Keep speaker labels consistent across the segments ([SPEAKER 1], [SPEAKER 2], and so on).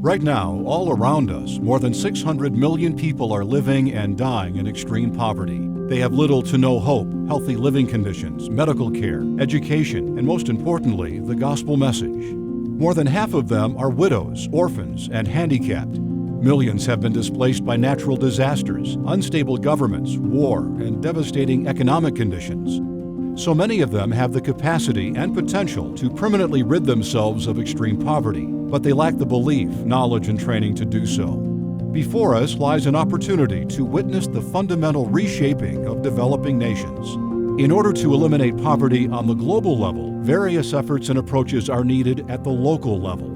[SPEAKER 1] Right now, all around us, more than 600 million people are living and dying in extreme poverty. They have little to no hope, healthy living conditions, medical care, education, and most importantly, the gospel message. More than half of them are widows, orphans, and handicapped. Millions have been displaced by natural disasters, unstable governments, war, and devastating economic conditions. So many of them have the capacity and potential to permanently rid themselves of extreme poverty, but they lack the belief, knowledge, and training to do so. Before us lies an opportunity to witness the fundamental reshaping of developing nations. In order to eliminate poverty on the global level, various efforts and approaches are needed at the local level.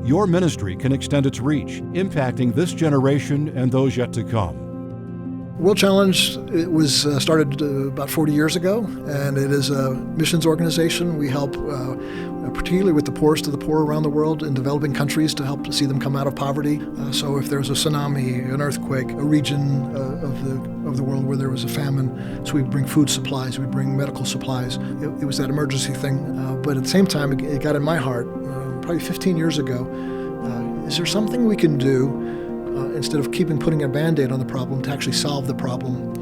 [SPEAKER 1] Your ministry can extend its reach, impacting this generation and those yet to come.
[SPEAKER 2] World Challenge, it was started about 40 years ago, and it is a missions organization. We help particularly with the poorest of the poor around the world in developing countries to help see them come out of poverty. So if there's a tsunami, an earthquake, a region of the world where there was a famine, so we bring food supplies, we bring medical supplies. It was that emergency thing. But at the same time, it got in my heart, probably 15 years ago, is there something we can do instead of putting a Band-Aid on the problem to actually solve the problem?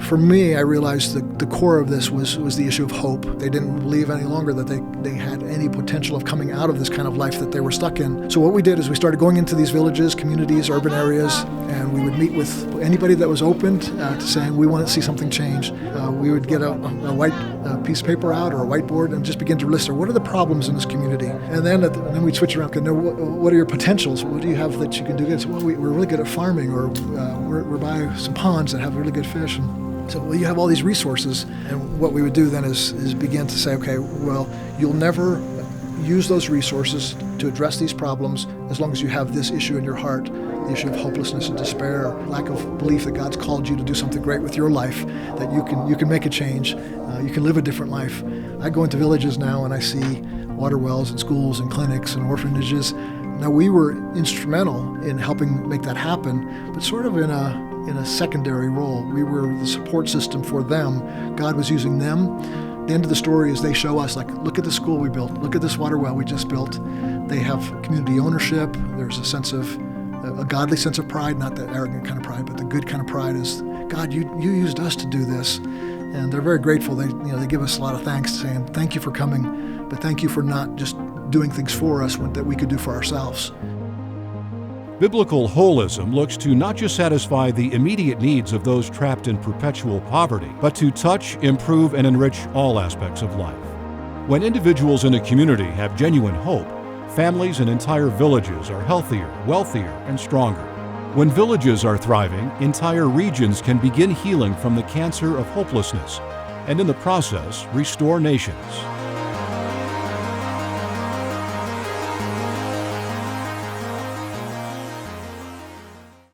[SPEAKER 2] For me, I realized that the core of this was the issue of hope. They didn't believe any longer that they had any potential of coming out of this kind of life that they were stuck in. So what we did is we started going into these villages, communities, urban areas, and we would meet with anybody that was open to saying, we want to see something change. We would get a white piece of paper out or a whiteboard and just begin to list, what are the problems in this community? And then we'd switch around, what are your potentials? What do you have that you can do this? Well, we're really good at farming, or we're by some ponds that have really good fish. So you have all these resources, and what we would do then is begin to say, okay, well, you'll never use those resources to address these problems as long as you have this issue in your heart, the issue of hopelessness and despair, lack of belief that God's called you to do something great with your life, that you can make a change, you can live a different life. I go into villages now and I see water wells and schools and clinics and orphanages. Now, we were instrumental in helping make that happen, but sort of in a secondary role. We were the support system for them. God was using them. The end of the story is they show us, look at the school we built, look at this water well we just built. They have community ownership. There's a godly sense of pride, not the arrogant kind of pride, but the good kind of pride is, God, you used us to do this. And they're very grateful. They give us a lot of thanks, saying, thank you for coming, but thank you for not just doing things for us that we could do for ourselves.
[SPEAKER 1] Biblical holism looks to not just satisfy the immediate needs of those trapped in perpetual poverty, but to touch, improve, and enrich all aspects of life. When individuals in a community have genuine hope, families and entire villages are healthier, wealthier, and stronger. When villages are thriving, entire regions can begin healing from the cancer of hopelessness, and in the process, restore nations.